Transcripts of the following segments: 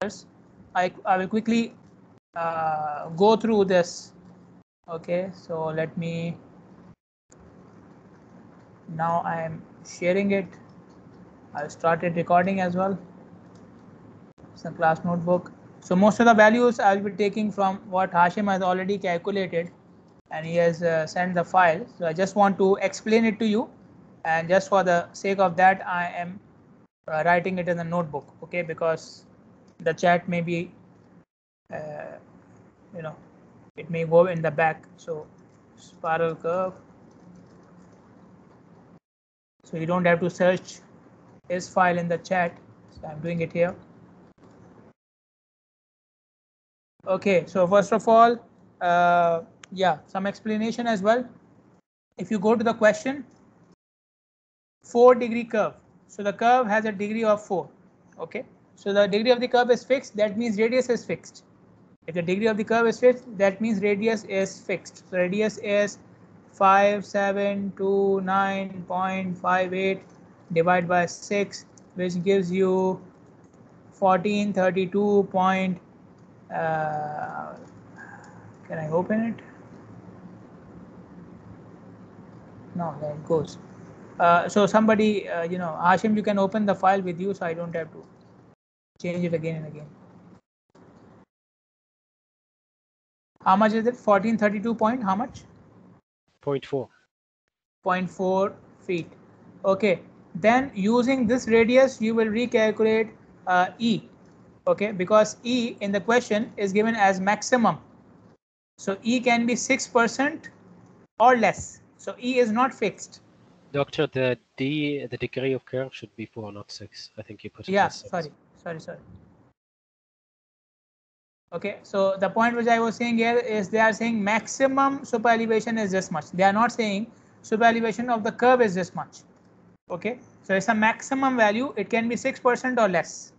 I will quickly go through this. Okay, so let me, now I am sharing it. I've started recording as well. It's a class notebook. So most of the values I'll be taking from what Hashim has already calculated, and he has sent the file. So I just want to explain it to you, and just for the sake of that, I am writing it in the notebook. Okay, because the chat may be, it may go in the back. So spiral curve. So you don't have to search this file in the chat. So I'm doing it here. Okay, so first of all, yeah, some explanation as well. If you go to the question, 4-degree curve. So the curve has a degree of 4. Okay, so the degree of the curve is fixed. That means radius is fixed. If the degree of the curve is fixed, that means radius is fixed. So radius is 5729.58 divided by 6, which gives you 1432. Can I open it? No, there it goes. So somebody, Hashim, you can open the file with you, so I don't have to change it again and again. How much is it? 1432 point, how much? 0.4. 0.4 feet. Okay, then using this radius, you will recalculate E. Okay, because E in the question is given as maximum. So E can be 6% or less. So E is not fixed. Doctor, the degree of curve should be 4, not 6. I think you put it Yeah, as 6. sorry. Okay, so the point which I was saying here is they are saying maximum super elevation is this much. They are not saying super elevation of the curve is this much. Okay, so it's a maximum value. It can be 6% or less.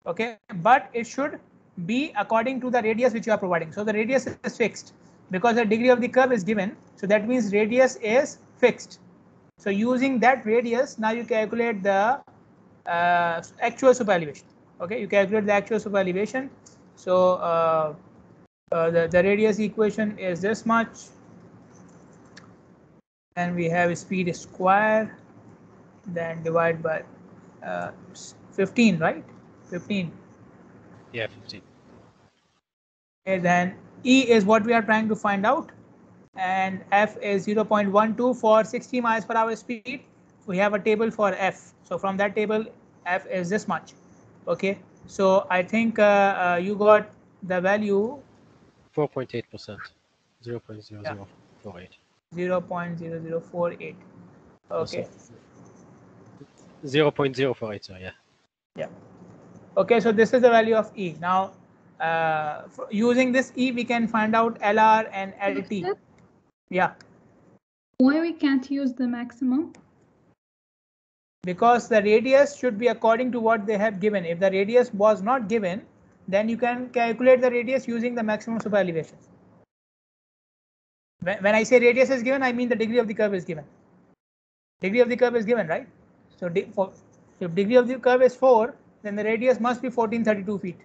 Okay, but it should be according to the radius which you are providing. So the radius is fixed because the degree of the curve is given. So that means radius is fixed. So using that radius, now you calculate the actual super elevation. Okay, you calculate the actual super elevation. So the radius equation is this much, and we have speed square, then divide by 15, right? 15. Yeah, 15. Okay, then E is what we are trying to find out, and F is 0.12 for 60 miles per hour speed. We have a table for F. So from that table, F is this much. Okay, so I think you got the value 4.8%. 0.0048. 0.0048. Okay. 0.048, so yeah. Yeah. Okay, so this is the value of E. Now, using this E, we can find out LR and LT. Doctor, Yeah. why we can't use the maximum? Because the radius should be according to what they have given. If the radius was not given, then you can calculate the radius using the maximum super elevation. When I say radius is given, I mean the degree of the curve is given. Degree of the curve is given, right? So if degree of the curve is 4, then the radius must be 1432 feet.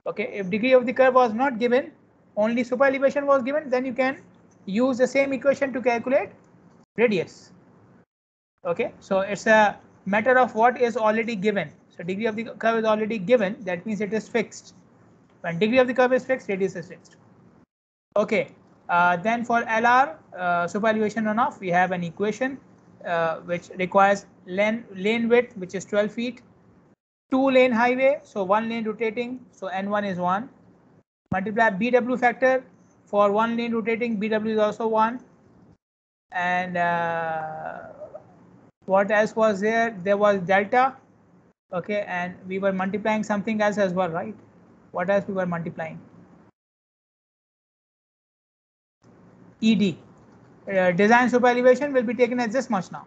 Okay, if degree of the curve was not given, only super elevation was given, then you can use the same equation to calculate radius. Okay, so it's a matter of what is already given. So degree of the curve is already given, that means it is fixed. When degree of the curve is fixed, radius is fixed. Okay, then for LR, super elevation runoff, we have an equation which requires lane width, which is 12 feet, 2-lane highway, so 1 lane rotating, so N1 is 1, multiply BW factor, for 1 lane rotating, BW is also 1, and what else was there? There was delta. Okay, and we were multiplying something else as well, right? What else we were multiplying? ED. Design super elevation will be taken as this much now.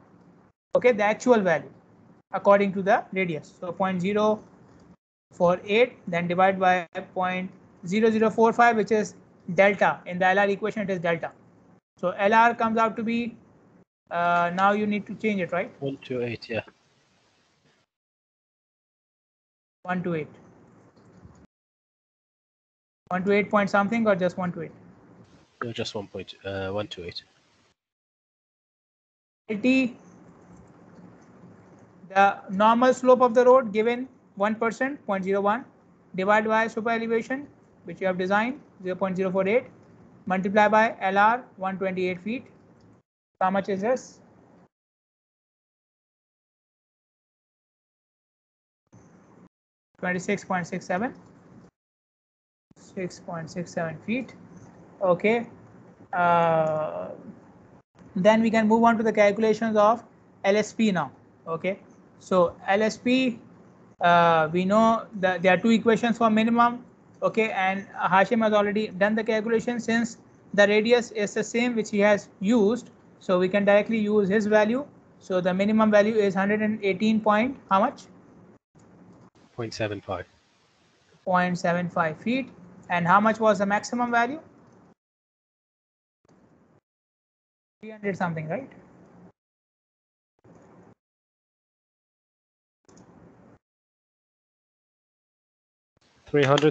Okay, the actual value according to the radius. So 0.048, then divide by 0.0045, which is delta. In the LR equation, it is delta. So LR comes out to be, now you need to change it, right? 128, yeah. 128. 128 point something or just 128? No, just 1.128. LT, the normal slope of the road given 1%, 0.01, divided by super elevation, which you have designed, 0.048, multiply by LR, 128 feet. How much is this? 26.67, 6.67 feet. Okay. Then we can move on to the calculations of LSP now. Okay. So LSP, we know that there are two equations for minimum. Okay, and Hashim has already done the calculation since the radius is the same which he has used. So we can directly use his value. So the minimum value is 118 point, how much? 0.75. 0.75 feet. And how much was the maximum value? 300 something, right? .82.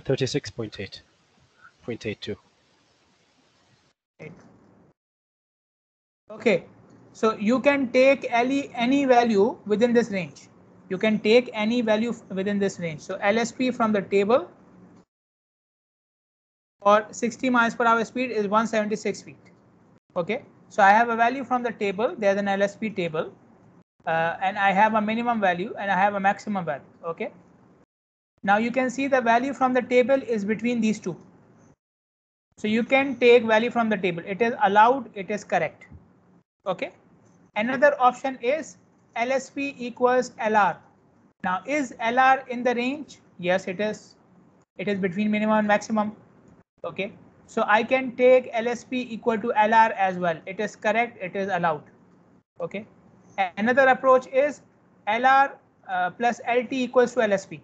Okay, so you can take any value within this range. You can take any value within this range. So LSP from the table for 60 miles per hour speed is 176 feet. Okay, so I have a value from the table. There's an LSP table, and I have a minimum value and I have a maximum value. Okay, now you can see the value from the table is between these two. So you can take value from the table. It is allowed. It is correct. Okay. Another option is LSP equals LR. Now, is LR in the range? Yes, it is. It is between minimum and maximum. Okay. So I can take LSP equal to LR as well. It is correct. It is allowed. Okay. Another approach is LR plus LT equals to LSP.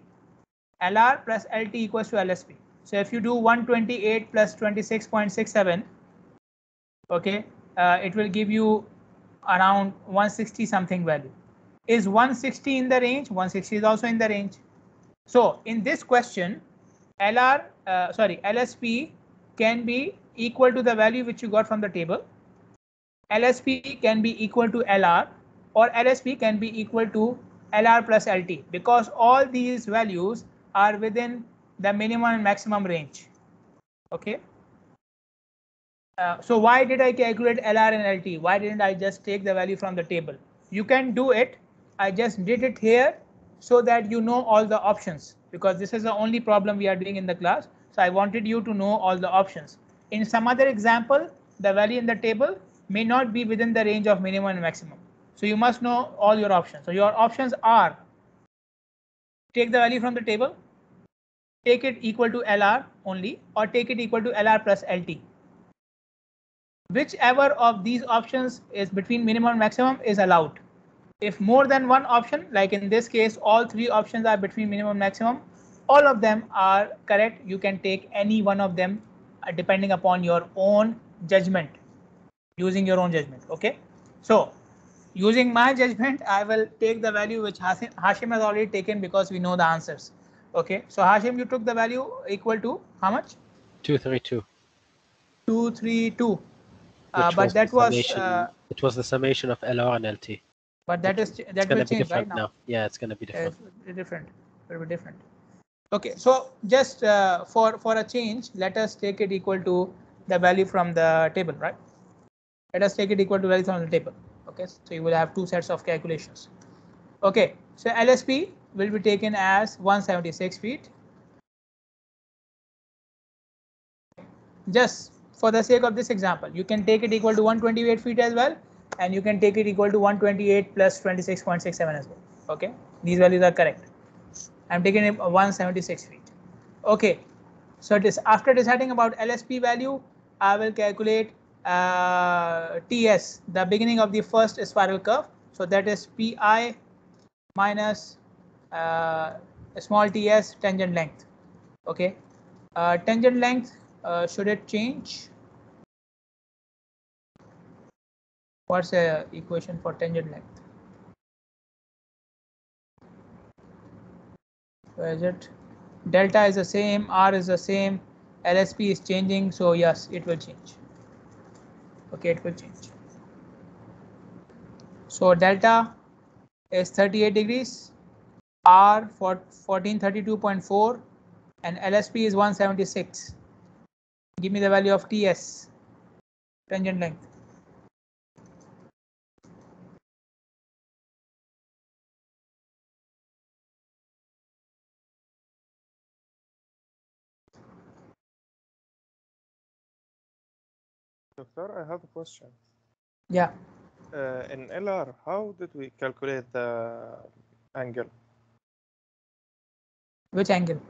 LR plus LT equals to LSP. So if you do 128 plus 26.67, okay, it will give you around 160 something value. Is 160 in the range? 160 is also in the range. So in this question, LSP can be equal to the value which you got from the table. LSP can be equal to LR, or LSP can be equal to LR plus LT, because all these values are within the minimum and maximum range. Okay. So why did I calculate LR and LT? Why didn't I just take the value from the table? You can do it. I just did it here so that you know all the options, because this is the only problem we are doing in the class. So I wanted you to know all the options. In some other example, the value in the table may not be within the range of minimum and maximum. So you must know all your options. So your options are: take the value from the table, take it equal to LR only, or take it equal to LR plus LT. Whichever of these options is between minimum and maximum is allowed. If more than one option, like in this case, all three options are between minimum and maximum, all of them are correct. You can take any one of them depending upon your own judgment, using your own judgment. Okay. So using my judgment, I will take the value which Hashim has already taken, because we know the answers. Okay. So Hashim, you took the value equal to how much? 232. 232. Which But that the was summation, it was the summation of LR and LT. but that It's will going to be change right different now. Yeah, it's going to be different. Different. Will be different. Okay, so just for a change, let us take it equal to the value from the table, right? Let us take it equal to value from the table. Okay, so you will have two sets of calculations. Okay, so LSP will be taken as 176 feet. Just for the sake of this example, you can take it equal to 128 feet as well, and you can take it equal to 128 plus 26.67 as well. Okay, these values are correct. I'm taking it 176 feet. Okay, so this, after deciding about LSP value, I will calculate TS, the beginning of the first spiral curve. So that is PI minus small ts tangent length. Okay, tangent length, should it change? What's the equation for tangent length? Where is it? Delta is the same, R is the same, LSP is changing, so yes, it will change. Okay, it will change. So delta is 38 degrees, R for 1432.4, and LSP is 176. Give me the value of TS, tangent length. Doctor, I have a question. Yeah. In LR, how did we calculate the angle? Which angle?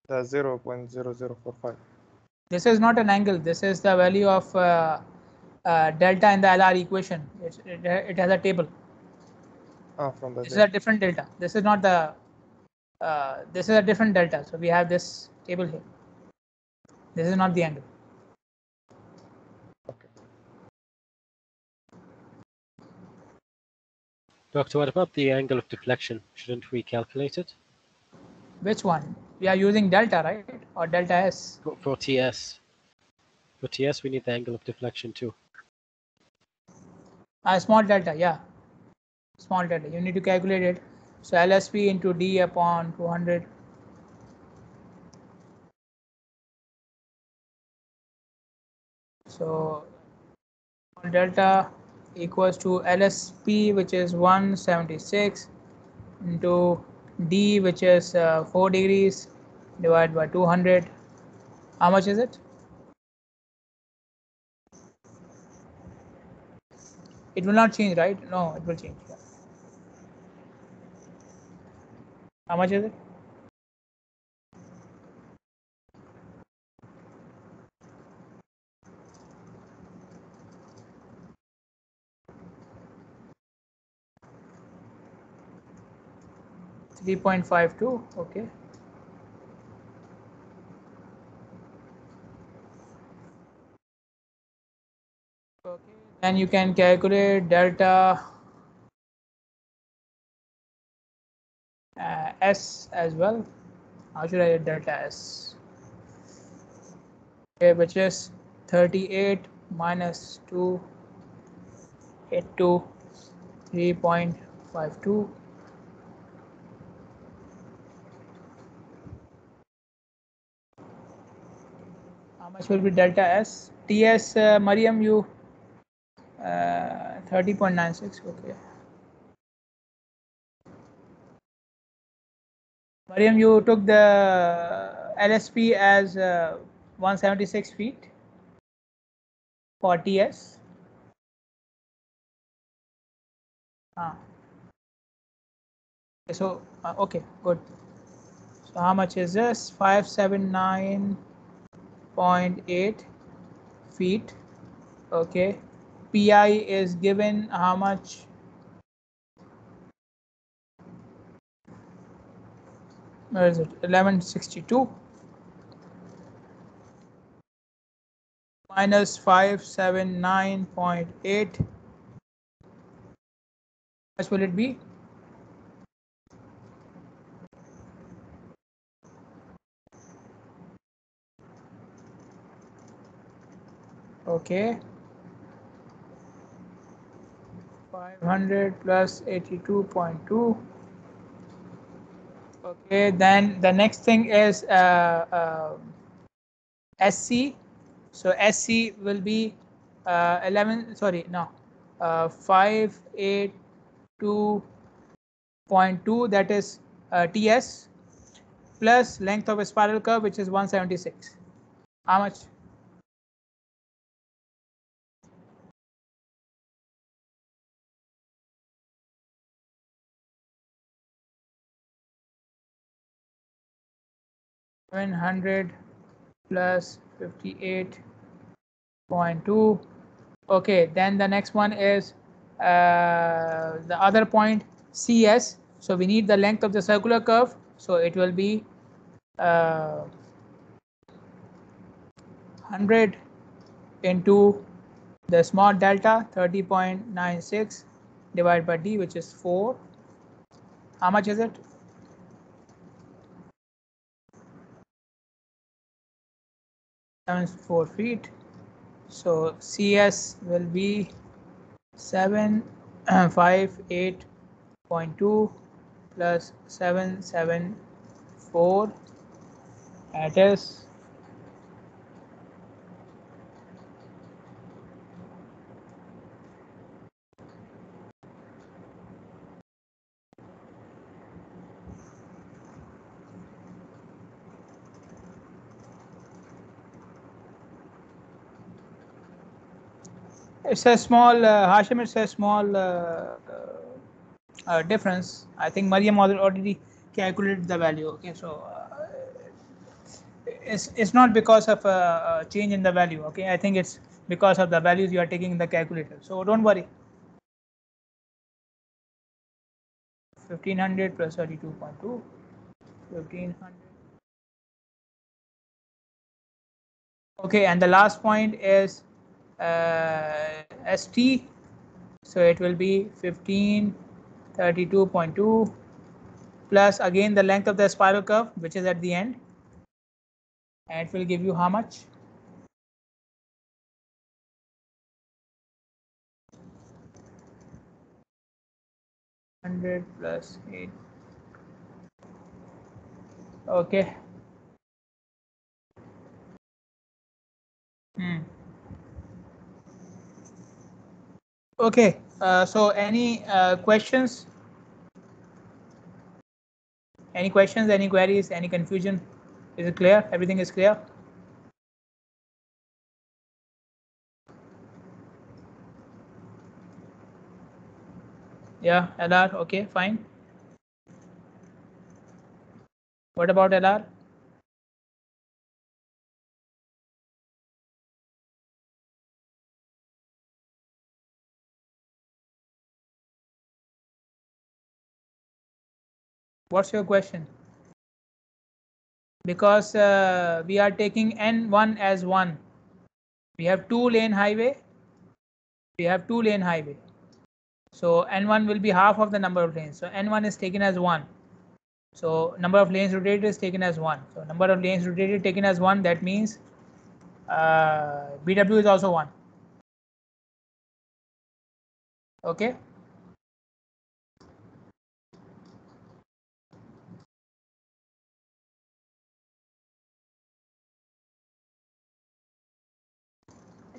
The 0.0045. This is not an angle. This is the value of delta in the LR equation. It has a table. From the This is a different delta. This is not the. This is a different delta. So we have this table here. This is not the angle. Okay. Doctor, what about the angle of deflection? Shouldn't we calculate it? Which one? We are using delta, right? Or delta S? For TS. For TS, we need the angle of deflection too. Small delta, yeah. Small delta. You need to calculate it. So LSP into D upon 200. So delta equals to LSP, which is 176, into D, which is 4 degrees, divided by 200. How much is it? It will not change, right? No, it will change. Yeah. How much is it? $3.52. Okay. Okay. Then you can calculate delta S as well. How should I get delta S? Okay, which is 38 minus 2 into 3.52. How much will be delta S? TS, Mariam, you 30.96. Okay. Mariam, you took the LSP as 176 feet for TS. So, okay, good. So how much is this? 579.8 feet. Okay. PI is given how much? Where is it? 1162 minus 579.8. How much will it be? Okay. 500 plus 82.2. Okay, then the next thing is SC. So SC will be 582.2, that is TS, plus length of a spiral curve, which is 176. How much? $700 plus 58.2. Okay, then the next one is the other point, CS. So we need the length of the circular curve. So it will be 100 into the small delta, 30.96, divided by D, which is 4. How much is it? 74 feet. So CS will be 758.2 plus 774. That is it's a small Hashim, it's a small difference. I think Mariam already calculated the value. Okay, so it's not because of a change in the value. Okay, I think it's because of the values you are taking in the calculator. So don't worry. 1500 plus 32.2, 1500. Okay, and the last point is ST. So it will be 1532.2 plus again the length of the spiral curve, which is at the end, and it will give you how much? Plus 8. Okay. Okay. So any questions? Any questions? Any queries? Any confusion? Is it clear? Everything is clear? Yeah, LR. Okay, fine. What about LR? What's your question? Because we are taking N1 as 1. We have 2-lane highway. We have 2-lane highway. So N1 will be half of the number of lanes. So N1 is taken as 1. So number of lanes rotated is taken as 1. So number of lanes rotated taken as 1. That means BW is also 1. Okay.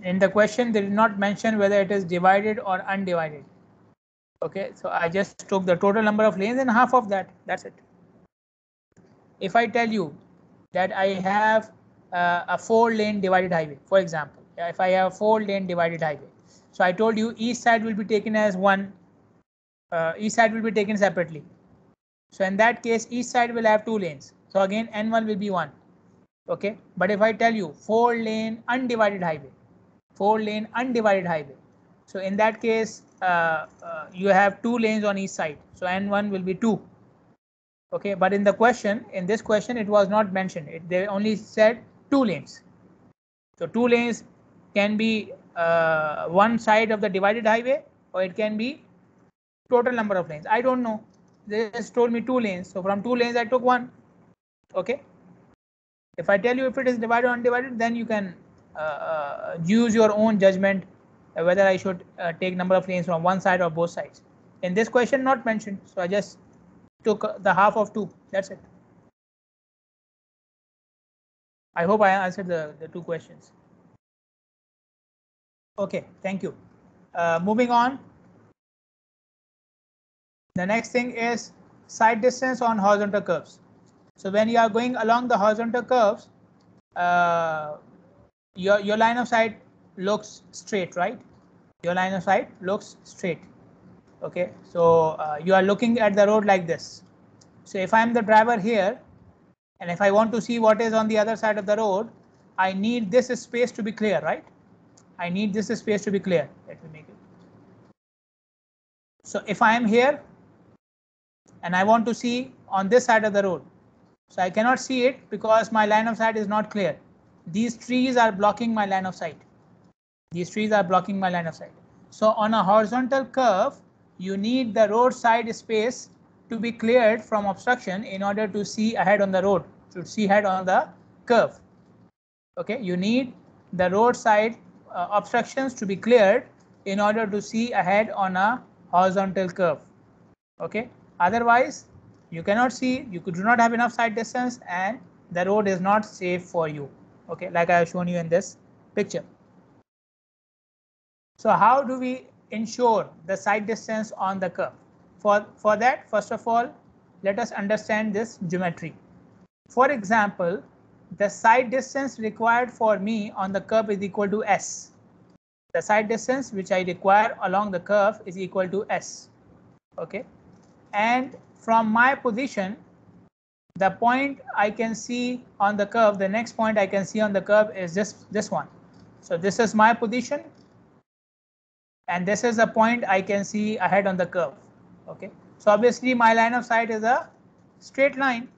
In the question, they did not mention whether it is divided or undivided. Okay, so I just took the total number of lanes and half of that. That's it. If I tell you that I have a 4-lane divided highway, for example, if I have a 4-lane divided highway, so I told you each side will be taken as one. Each side will be taken separately. So in that case, each side will have 2 lanes. So again, N1 will be 1. Okay, but if I tell you 4-lane undivided highway, 4-lane undivided highway, so in that case you have 2 lanes on each side, so N1 will be 2. Okay, but in this question it was not mentioned. They only said 2 lanes. So 2 lanes can be one side of the divided highway, or it can be total number of lanes. I don't know. They just told me 2 lanes, so from 2 lanes I took 1. Okay, if I tell you if it is divided or undivided, then you can use your own judgment whether I should take number of lanes from one side or both sides. In this question, not mentioned, so I just took the half of 2. That's it. I hope I answered the 2 questions. Okay, thank you. Moving on. The next thing is side distance on horizontal curves. So when you are going along the horizontal curves, your line of sight looks straight, right? Your line of sight looks straight. Okay, so you are looking at the road like this. So if I am the driver here, and if I want to see what is on the other side of the road, I need this space to be clear, right? I need this space to be clear. Let me make it. So if I am here and I want to see on this side of the road, so I cannot see it because my line of sight is not clear. These trees are blocking my line of sight. These trees are blocking my line of sight. So on a horizontal curve, you need the roadside space to be cleared from obstruction in order to see ahead on the road, to see ahead on the curve. Okay, you need the roadside obstructions to be cleared in order to see ahead on a horizontal curve. Okay, otherwise you cannot see, you do not have enough sight distance, and the road is not safe for you. Okay, like I have shown you in this picture. So how do we ensure the sight distance on the curve? For that, first of all, let us understand this geometry. For example, the sight distance required for me on the curve is equal to S. The sight distance which I require along the curve is equal to S. Okay, and from my position, the point I can see on the curve, the next point I can see on the curve is this one. So this is my position, and this is the point I can see ahead on the curve. Okay, so obviously my line of sight is a straight line.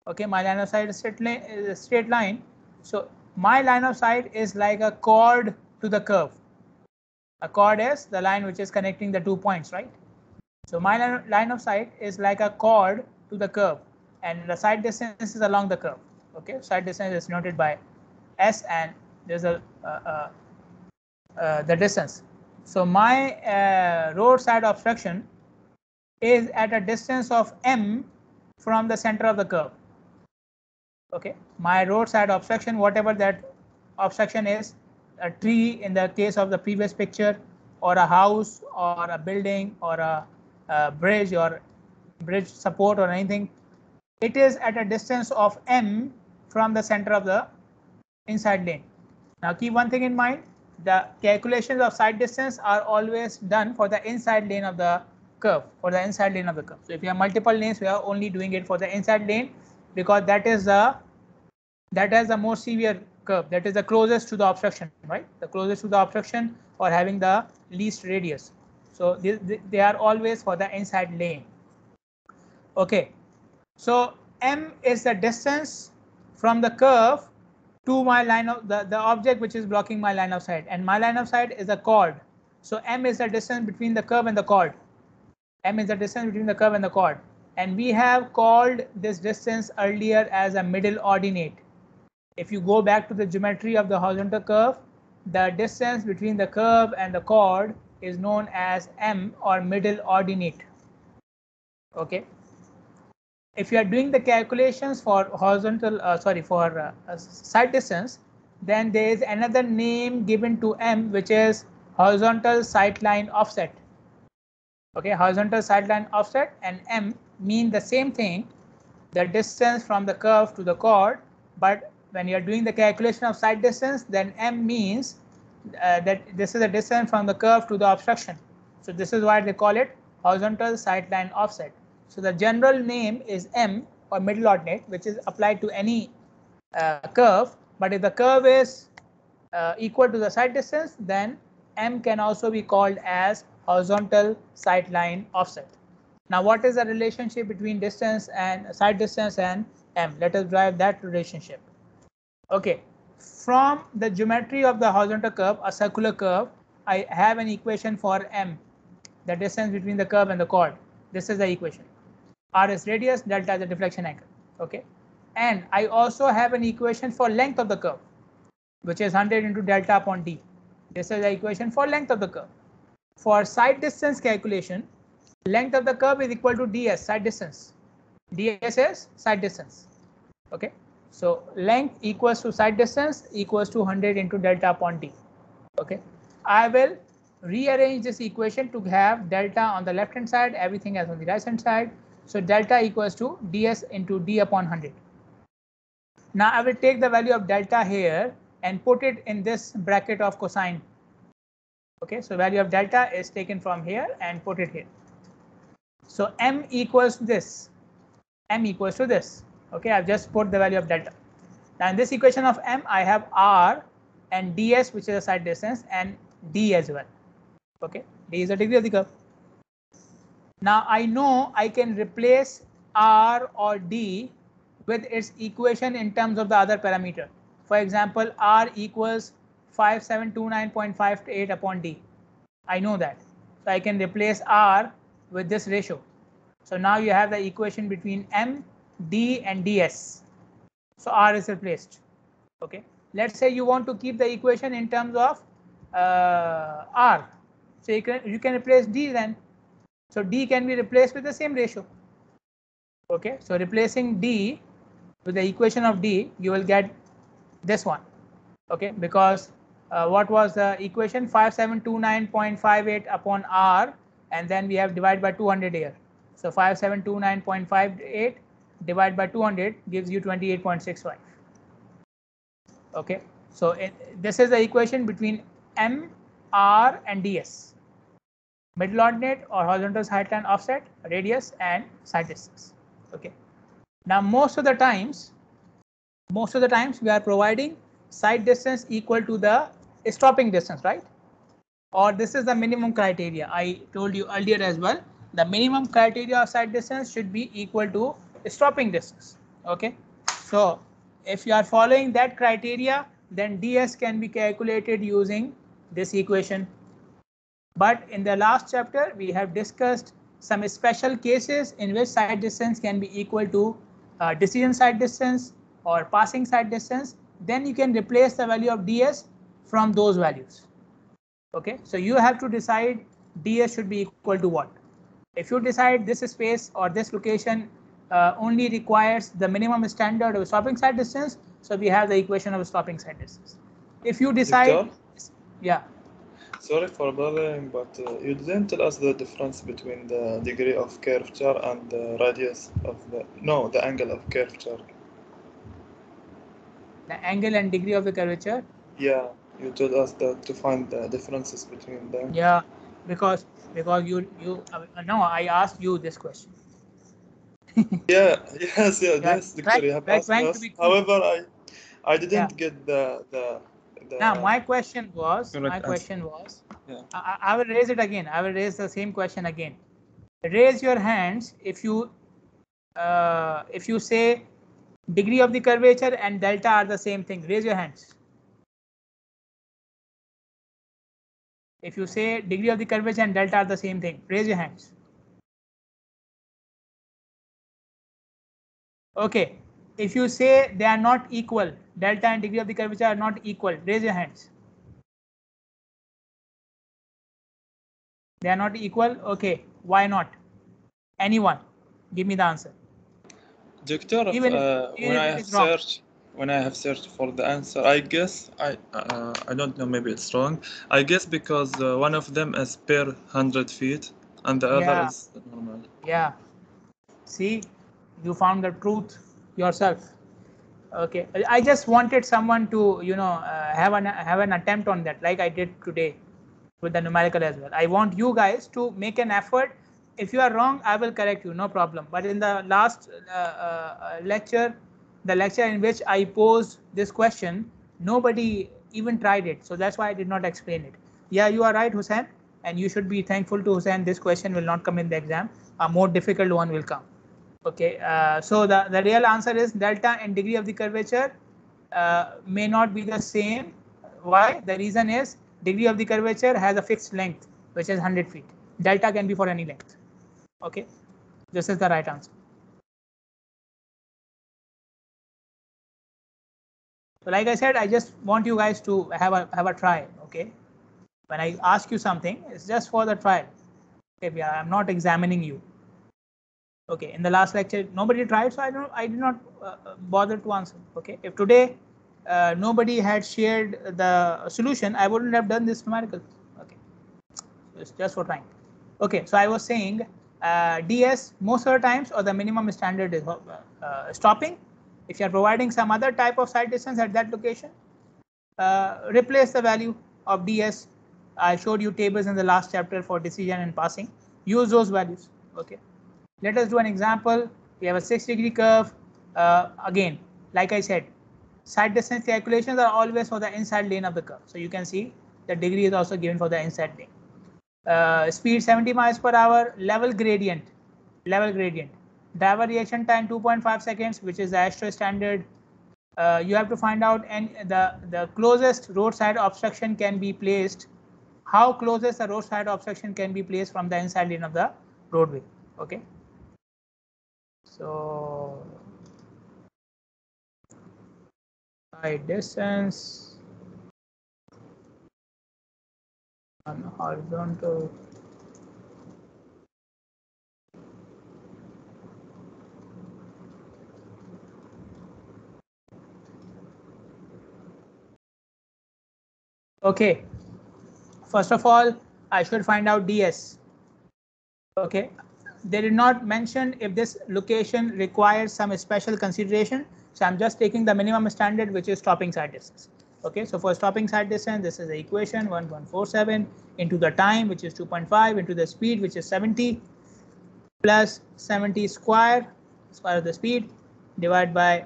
Okay, my line of sight is a straight line. So my line of sight is like a chord to the curve. A chord is the line which is connecting the 2 points, right? So my line of sight is like a chord to the curve, and the sight distance is along the curve. Okay, sight distance is noted by S, and there's a the distance. So my roadside obstruction is at a distance of m from the center of the curve. Okay, my roadside obstruction, whatever that obstruction is, a tree in the case of the previous picture, or a house, or a building, or a bridge, or bridge support, or anything, it is at a distance of m from the center of the inside lane. Now keep one thing in mind, the calculations of sight distance are always done for the inside lane of the curve, for the inside lane of the curve. So if you have multiple lanes, we are only doing it for the inside lane, because that is the most severe curve, that is the closest to the obstruction, right? The closest to the obstruction, or having the least radius. So they are always for the inside lane. Okay, so m is the distance from the curve to my line of the object which is blocking my line of sight, and my line of sight is a chord. So m is the distance between the curve and the chord. M is the distance between the curve and the chord, and we have called this distance earlier as a middle ordinate. If you go back to the geometry of the horizontal curve, the distance between the curve and the chord is known as m, or middle ordinate. Okay, if you are doing the calculations for horizontal sight distance, then there is another name given to m, which is horizontal sight line offset. Okay, horizontal sight line offset and m mean the same thing, the distance from the curve to the chord, but when you are doing the calculation of sight distance, then m means that this is the distance from the curve to the obstruction. So this is why they call it horizontal sight line offset. So the general name is m, or middle ordinate, which is applied to any curve, but if the curve is equal to the sight distance, then m can also be called as horizontal sight line offset. Now what is the relationship between distance and sight distance and m? Let us drive that relationship. Okay, from the geometry of the horizontal curve, a circular curve, I have an equation for m, the distance between the curve and the chord. This is the equation. R is radius, delta is the deflection angle. Okay, and I also have an equation for length of the curve, which is 100 into delta upon d. This is the equation for length of the curve. For sight distance calculation, length of the curve is equal to ds, sight distance. ds is sight distance. Okay, so length equals to sight distance equals to 100 into delta upon d. Okay, I will rearrange this equation to have delta on the left hand side, everything else on the right hand side. So delta equals to ds into d upon 100. Now I will take the value of delta here and put it in this bracket of cosine. Okay, so value of delta is taken from here and put it here. So m equals to this. M equals to this. Okay, I've just put the value of delta. Now in this equation of m, I have r and ds, which is the sight distance, and d as well. Okay, d is the degree of the curve. Now I know I can replace r or d with its equation in terms of the other parameter. For example, r equals 5729.58 upon d. I know that. So I can replace r with this ratio. So now you have the equation between m, d and ds. So r is replaced. Okay. let's say you want to keep the equation in terms of r, so you can replace d then. So d can be replaced with the same ratio. Okay, so replacing d with the equation of d, you will get this one. Okay, because what was the equation? 5729.58 upon r, and then we have divided by 200 here. So 5729.58 divided by 200 gives you 28.65. Okay, so this is the equation between m, r, and ds. Middle ordinate or horizontal side line offset, radius, and side distance. Okay, now most of the times we are providing side distance equal to the stopping distance, right? Or this is the minimum criteria. I told you earlier as well, the minimum criteria of side distance should be equal to stopping distance. Okay, so if you are following that criteria, then ds can be calculated using this equation. But in the last chapter, we have discussed some special cases in which side distance can be equal to decision side distance or passing side distance. Then you can replace the value of ds from those values. Okay, so you have to decide ds should be equal to what. If you decide this space or this location only requires the minimum standard of stopping side distance, so we have the equation of stopping side distance. If you decide, yeah. Sorry for bothering, but you didn't tell us the difference between the degree of curvature and the radius of the angle of curvature. The angle and degree of the curvature. Yeah, you told us that to find the differences between them. Yeah, because you no, I asked you this question. Yes, Doctor, you have asked us. However, I didn't get the. Now my question was, yeah. I will raise it again. I will raise the same question again. Raise your hands if you say degree of the curvature and delta are the same thing. Raise your hands. If you say degree of the curvature and delta are the same thing, raise your hands. Okay, if you say they are not equal, delta and degree of the curvature are not equal, raise your hands. They are not equal. Okay, why not? Anyone, give me the answer. Doctor, when I have searched for the answer, I guess I don't know, maybe it's wrong. I guess because one of them is per 100 feet and the other is normal. Yeah. See, you found the truth yourself. Okay, I just wanted someone to have an attempt on that, like I did today with the numerical as well. I want you guys to make an effort. If you are wrong, I will correct you, no problem. But in the last lecture, the lecture in which I posed this question, nobody even tried it. So that's why I did not explain it. Yeah, you are right, Hussein, and you should be thankful to Hussein. This question will not come in the exam. A more difficult one will come. Okay, so the real answer is delta and degree of the curvature may not be the same. Why? The reason is degree of the curvature has a fixed length, which is 100 feet. Delta can be for any length. Okay, this is the right answer. So like I said, I just want you guys to have a try. Okay, when I ask you something, it's just for the trial. Okay, I'm not examining you. Okay, in the last lecture nobody tried, so I did not bother to answer. Okay, if today nobody had shared the solution, I wouldn't have done this numerical. Okay, it's just for trying. Okay, so I was saying ds most of the times, or the minimum standard is stopping. If you are providing some other type of side distance at that location, replace the value of ds. I showed you tables in the last chapter for decision and passing. Use those values. Okay. Let us do an example. We have a 6-degree curve. Again, like I said, side distance calculations are always for the inside lane of the curve. So you can see the degree is also given for the inside lane. Speed 70 miles per hour, level gradient. Driver reaction time 2.5 seconds, which is the AASHTO standard. You have to find out, and the closest roadside obstruction can be placed. How closest the roadside obstruction can be placed from the inside lane of the roadway. Okay. So by distance on horizontal okay. First of all, I should find out ds. Okay, they did not mention if this location requires some special consideration, so I'm just taking the minimum standard, which is stopping side distance. Okay, so for stopping side distance, this is the equation 1147 into the time, which is 2.5, into the speed, which is 70, plus 70 square of the speed, divided by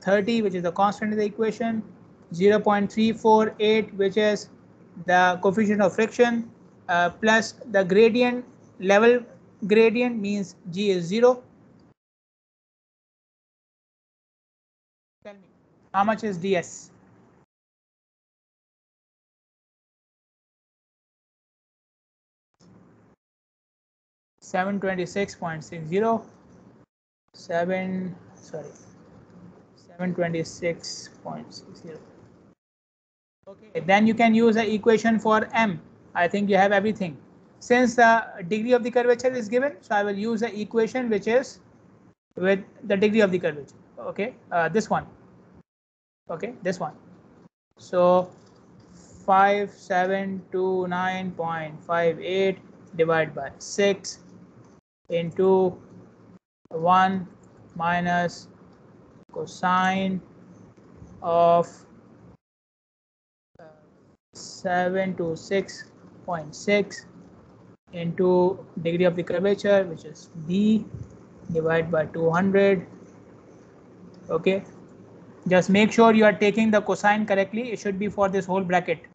30, which is the constant in the equation, 0.348, which is the coefficient of friction, plus the gradient, level gradient means G is 0. Tell me, how much is ds? $726.60. 726.60. Okay, then you can use the equation for m. I think you have everything. Since the degree of the curvature is given, so I will use the equation which is with the degree of the curvature. Okay, this one. Okay, this one. So 5729.58 divided by 6 into 1 minus cosine of 726.6 into degree of the curvature, which is d, divided by 200. Okay, just make sure you are taking the cosine correctly. It should be for this whole bracket.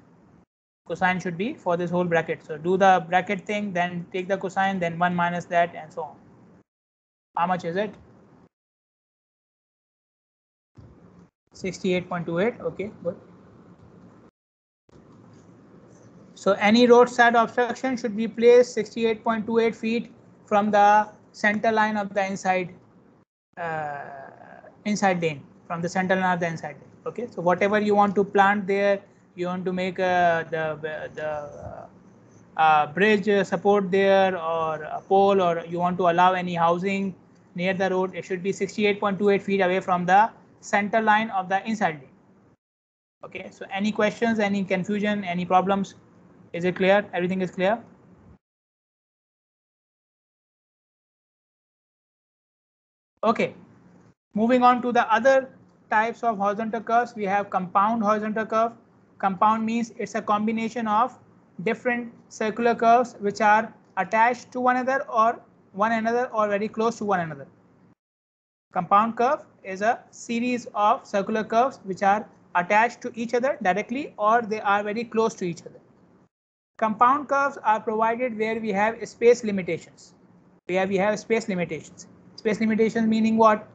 Cosine should be for this whole bracket. So do the bracket thing, then take the cosine, then 1 minus that, and so on. How much is it? 68.28. Okay, good. So any roadside obstruction should be placed 68.28 feet from the center line of the inside lane, from the center line of the inside lane. Okay, so whatever you want to plant there, you want to make the bridge support there, or a pole, or you want to allow any housing near the road, it should be 68.28 feet away from the center line of the inside lane. Okay, so any questions, any confusion, any problems? Is it clear? Everything is clear? Okay, moving on to the other types of horizontal curves, we have compound horizontal curve. Compound means it's a combination of different circular curves which are attached to one another or very close to one another. Compound curve is a series of circular curves which are attached to each other directly or they are very close to each other. Compound curves are provided where we have space limitations. Where we have space limitations. Space limitations meaning what?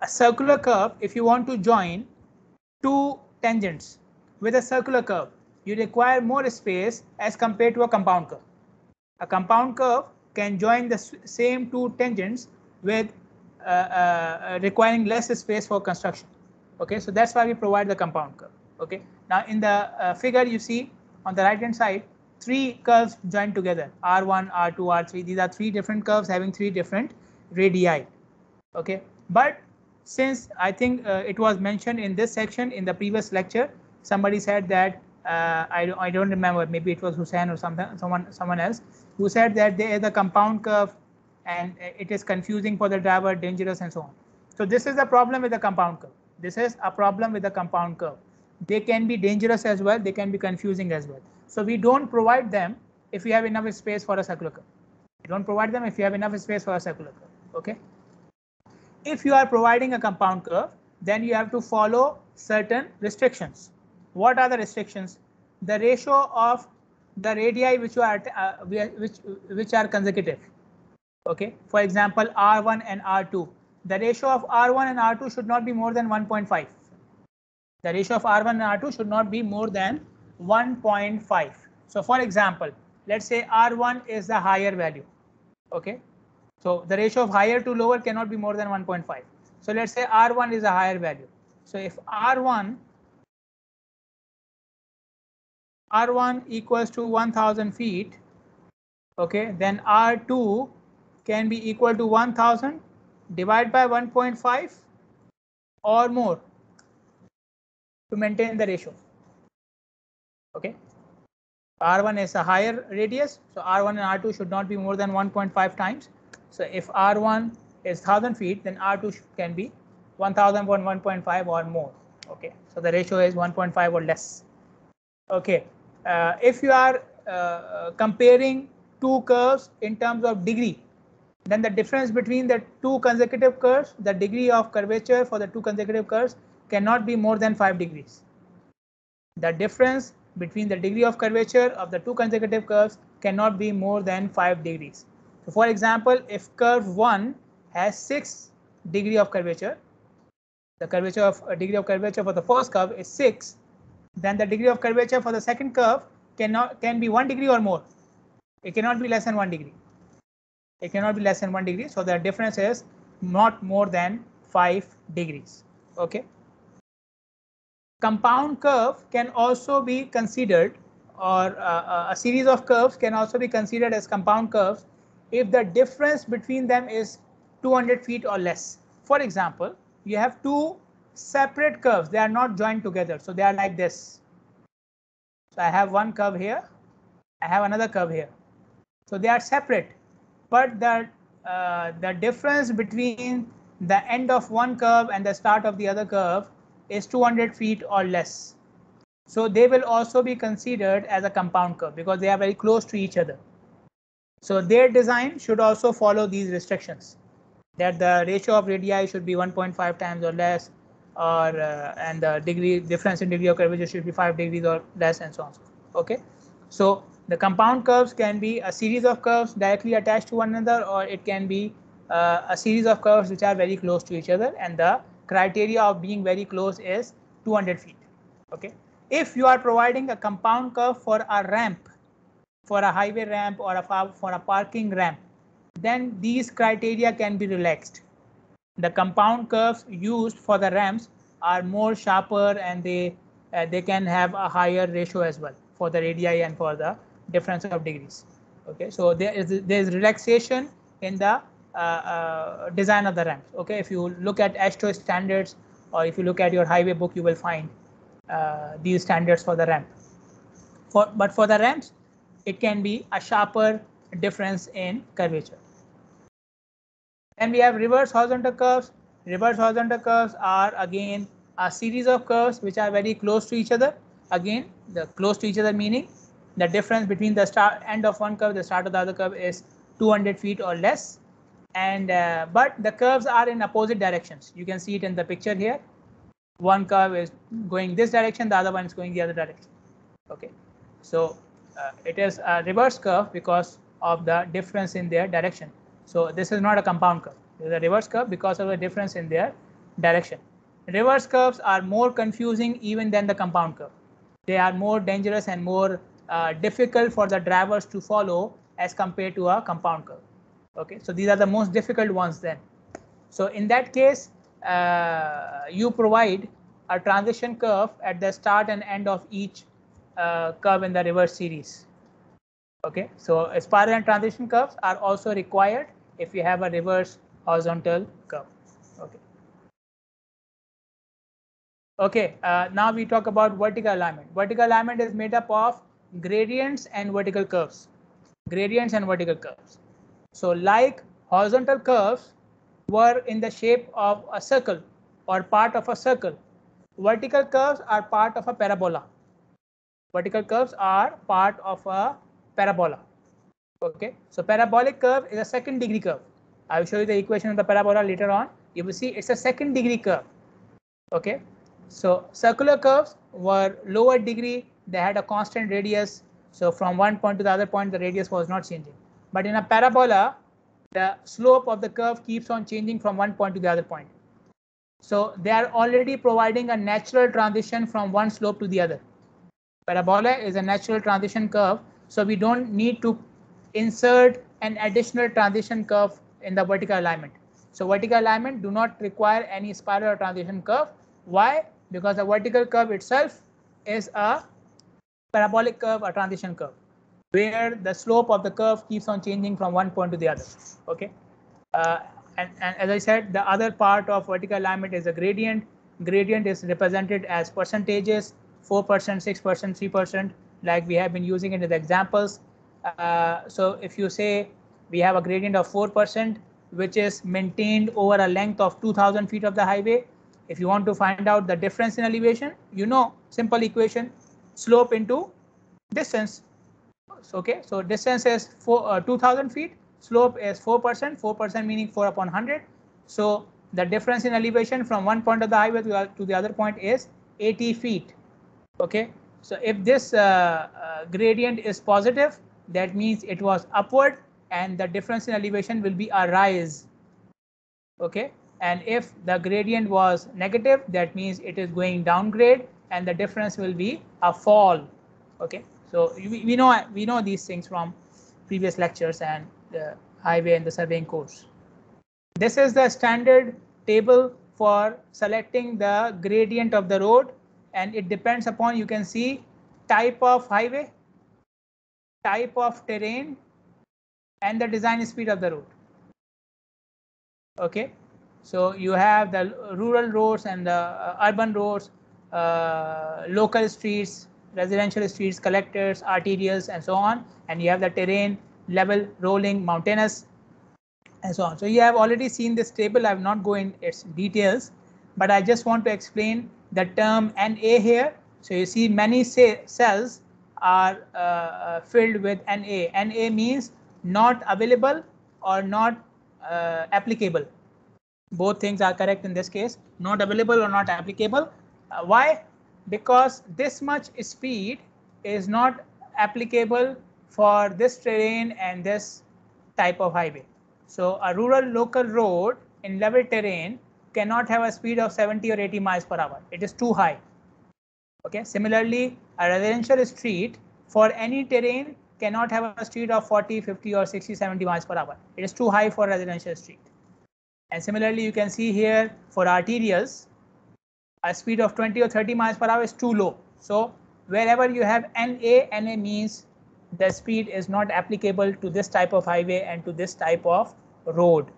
A circular curve, if you want to join two tangents with a circular curve, you require more space as compared to a compound curve. A compound curve can join the same two tangents with requiring less space for construction. Okay, so that's why we provide the compound curve. Okay, now in the figure you see on the right hand side, three curves joined together, R1, R2, R3. These are three different curves having three different radii. Okay, but since I think it was mentioned in this section in the previous lecture, somebody said that I don't remember, maybe it was Hussein or someone else who said that there is a compound curve and it is confusing for the driver, dangerous and so on. So this is the problem with the compound curve. This is a problem with the compound curve. They can be dangerous as well, they can be confusing as well. So we don't provide them if we have enough space for a circular curve. We don't provide them if you have enough space for a circular curve. Okay. If you are providing a compound curve, then you have to follow certain restrictions. What are the restrictions? The ratio of the radii which are consecutive. Okay, for example, R1 and R2. The ratio of R1 and R2 should not be more than 1.5. The ratio of R1 and R2 should not be more than 1.5. So for example, let's say R1 is the higher value. Okay, so the ratio of higher to lower cannot be more than 1.5. So let's say R1 is a higher value. So if R1 R1 equals to 1000 feet, okay, then R2 can be equal to 1000 divided by 1.5 or more to maintain the ratio. Okay, R1 is a higher radius, so R1 and R2 should not be more than 1.5 times. So if R1 is 1000 feet, then R2 can be 1000 upon 1.5 or more. Okay, so the ratio is 1.5 or less. Okay, if you are comparing two curves in terms of degree, then the difference between the two consecutive curves, the degree of curvature for the two consecutive curves cannot be more than 5 degrees. The difference between the degree of curvature of the two consecutive curves cannot be more than 5 degrees. So for example, if curve 1 has 6 degree of curvature, the curvature of degree of curvature for the first curve is 6, then the degree of curvature for the second curve can be 1 degree or more. It cannot be less than 1 degree. It cannot be less than 1 degree. So the difference is not more than 5 degrees. Okay. Compound curve can also be considered, or a series of curves can also be considered as compound curves if the difference between them is 200 feet or less. For example, you have two separate curves. They are not joined together. So they are like this. So I have one curve here. I have another curve here. So they are separate, but the difference between the end of one curve and the start of the other curve is 200 feet or less. So they will also be considered as a compound curve because they are very close to each other. So their design should also follow these restrictions, that the ratio of radii should be 1.5 times or less, or and the difference in degree of curvature should be 5 degrees or less, and so on. Okay, so the compound curves can be a series of curves directly attached to one another, or it can be a series of curves which are very close to each other, and the criteria of being very close is 200 feet. Okay, if you are providing a compound curve for a ramp, for a highway ramp, or for a parking ramp, then these criteria can be relaxed. The compound curves used for the ramps are more sharper, and they can have a higher ratio as well for the radii and for the difference of degrees. Okay, so there is relaxation in the design of the ramps. Okay, if you look at AASHTO standards, or if you look at your highway book, you will find these standards for the ramp. But for the ramps, it can be a sharper difference in curvature. Then we have reverse horizontal curves. Reverse horizontal curves are again a series of curves which are very close to each other. Again, the close to each other meaning the difference between the end of one curve, the start of the other curve is 200 feet or less. And but the curves are in opposite directions. You can see it in the picture here. One curve is going this direction, the other one is going the other direction. Okay, so it is a reverse curve because of the difference in their direction. So this is not a compound curve. It is a reverse curve because of the difference in their direction. Reverse curves are more confusing even than the compound curve. They are more dangerous and more difficult for the drivers to follow as compared to a compound curve. Okay, so these are the most difficult ones then. So in that case, you provide a transition curve at the start and end of each curve in the reverse series. Okay, so spiral and transition curves are also required if you have a reverse horizontal curve. Okay. Okay, now we talk about vertical alignment. Vertical alignment is made up of gradients and vertical curves. Gradients and vertical curves. So like horizontal curves were in the shape of a circle or part of a circle, vertical curves are part of a parabola. Vertical curves are part of a parabola. Okay, so parabolic curve is a second degree curve. I will show you the equation of the parabola later on. You will see it's a second degree curve. Okay, so circular curves were lower degree. They had a constant radius. So from one point to the other point, the radius was not changing. But in a parabola, the slope of the curve keeps on changing from one point to the other point. So they are already providing a natural transition from one slope to the other. Parabola is a natural transition curve, so we don't need to insert an additional transition curve in the vertical alignment. So vertical alignment do not require any spiral or transition curve. Why? Because the vertical curve itself is a parabolic curve or transition curve, where the slope of the curve keeps on changing from one point to the other. Okay, and as I said, the other part of vertical alignment is a gradient. Gradient is represented as percentages, 4%, 6%, 3%, like we have been using it in the examples. So if you say we have a gradient of 4%, which is maintained over a length of 2000 feet of the highway. If you want to find out the difference in elevation, you know, simple equation, slope into distance. Okay, so distance is 2000 feet, slope is 4%, 4% meaning 4 upon 100. So the difference in elevation from one point of the highway to the other point is 80 feet. Okay, so if this gradient is positive, that means it was upward, and the difference in elevation will be a rise. Okay, and if the gradient was negative, that means it is going downgrade, and the difference will be a fall. Okay, so we know these things from previous lectures and the highway and the surveying course. This is the standard table for selecting the gradient of the road, and it depends upon, you can see, type of highway, type of terrain, and the design speed of the road. Okay, so you have the rural roads and the urban roads, local streets, residential streets, collectors, arterials, and so on, and you have the terrain, level, rolling, mountainous, and so on. So you have already seen this table. I have not go in its details, but I just want to explain the term NA here. So you see many cells are filled with NA. NA means not available or not applicable. Both things are correct in this case, not available or not applicable. Why? Because this much speed is not applicable for this terrain and this type of highway. So a rural local road in level terrain cannot have a speed of 70 or 80 miles per hour. It is too high. Okay. Similarly, a residential street for any terrain cannot have a speed of 40, 50 or 60, 70 miles per hour. It is too high for a residential street. And similarly, you can see here for arterials, a speed of 20 or 30 miles per hour is too low. So wherever you have NA, NA means the speed is not applicable to this type of highway and to this type of road.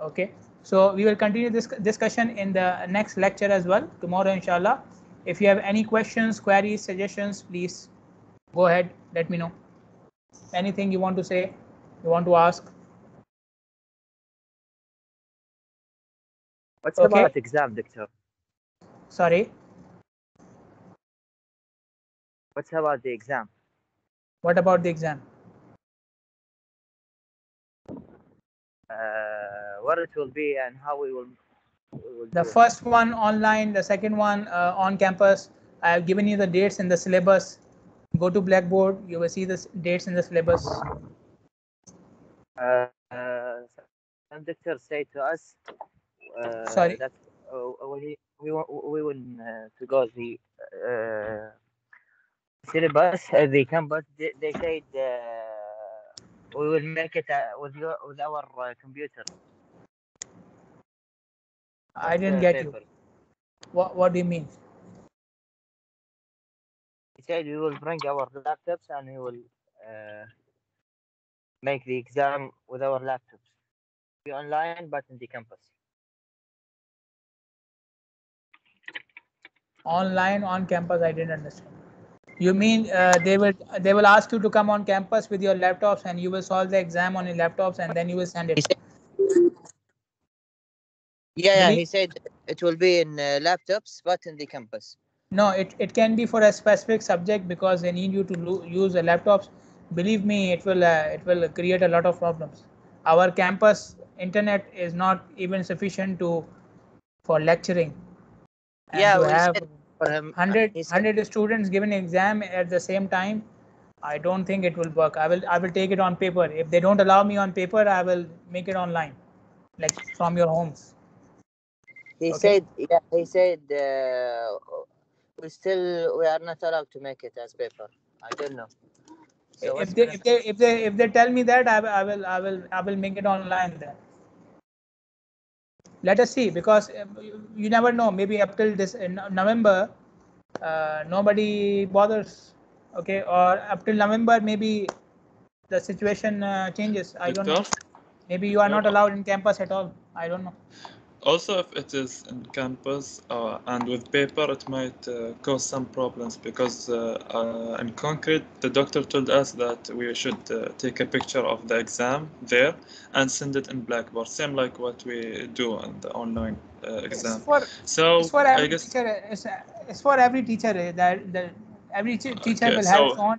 Okay, so we will continue this discussion in the next lecture as well, tomorrow inshallah. If you have any questions, queries, suggestions, please go ahead, let me know. Anything you want to say, you want to ask? What's about exam, Doctor? Sorry? What's about the exam? What about the exam? What it will be and how we will the first one online, the second one on campus. I have given you the dates in the syllabus. Go to Blackboard, you will see the dates in the syllabus. Some doctor say to us Sorry, that we want to go the syllabus, the campus. They said we will make it with our computer. I didn't get you. What do you mean? He said we will bring our laptops and we will make the exam with our laptops. Be online, but in the campus. Online on campus, I didn't understand. You mean they will ask you to come on campus with your laptops and you will solve the exam on your laptops and then you will send it? Yeah, he said it will be in laptops, but in the campus. No, it can be for a specific subject because they need you to use the laptops. Believe me, it will create a lot of problems. Our campus internet is not even sufficient for lecturing. And yeah, to have for him, 100 students given an exam at the same time, I don't think it will work. I will take it on paper. If they don't allow me on paper, I will make it online, like from your homes. He said we are not allowed to make it as paper. I don't know. So if they tell me that, I will make it online then. Let us see, because you never know. Maybe up till this November, nobody bothers Okay, or up till November, maybe the situation changes. I don't know. Doctor? Maybe you are not allowed in campus at all. I don't know. Also, if it is in campus and with paper, it might cause some problems because in concrete, the doctor told us that we should take a picture of the exam there and send it in Blackboard, same like what we do in the online exam. So It's for I every guess teacher. It's for every teacher that every teacher okay, will have its so own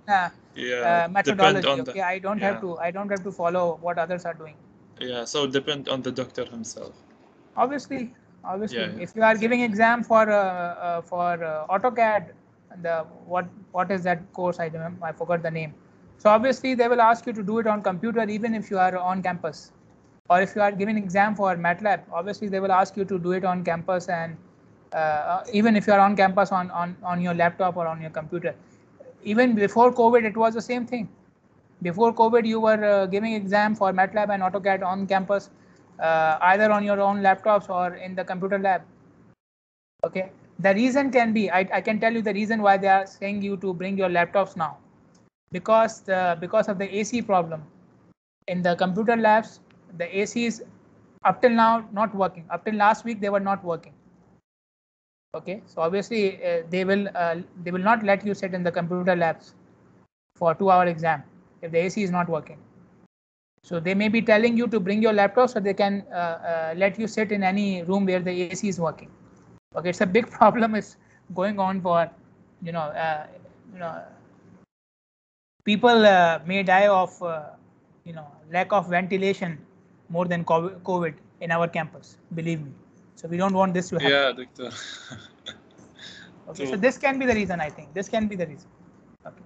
yeah, depend methodology. on Okay, the I don't have to follow what others are doing. yeah, so depend on the doctor himself. Obviously, Yeah. if you are giving exam for AutoCAD, what is that course? I forgot the name. So obviously they will ask you to do it on computer even if you are on campus, or if you are giving exam for MATLAB, obviously they will ask you to do it on campus, and even if you are on campus on your laptop or on your computer. Even before COVID, it was the same thing. Before COVID, you were giving exam for MATLAB and AutoCAD on campus, either on your own laptops or in the computer lab. Okay, the reason can be, I can tell you the reason why they are saying you to bring your laptops now, because of the AC problem in the computer labs. The AC is up till now not working. Up till last week they were not working. Okay, so obviously they will not let you sit in the computer labs for 2-hour exam if the AC is not working. So they may be telling you to bring your laptop so they can let you sit in any room where the AC is working. Okay, it's a big problem is going on for, people may die of lack of ventilation more than COVID in our campus. Believe me. So we don't want this to happen. Yeah, doctor. Okay, so this can be the reason. I think this can be the reason. Okay.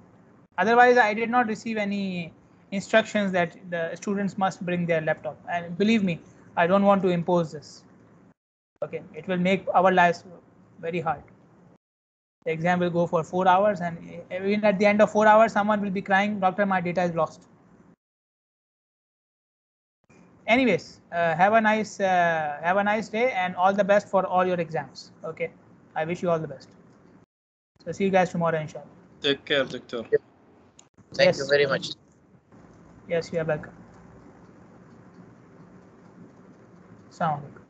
Otherwise, I did not receive any instructions that the students must bring their laptop. And believe me, I don't want to impose this. Okay, it will make our lives very hard. The exam will go for 4 hours, and even at the end of 4 hours, someone will be crying, "Doctor, my data is lost." Anyways, have a nice day and all the best for all your exams. Okay, I wish you all the best. So see you guys tomorrow, inshallah. Take care, doctor. Thank you very much. Yes, you are welcome. Assalamu alaikum.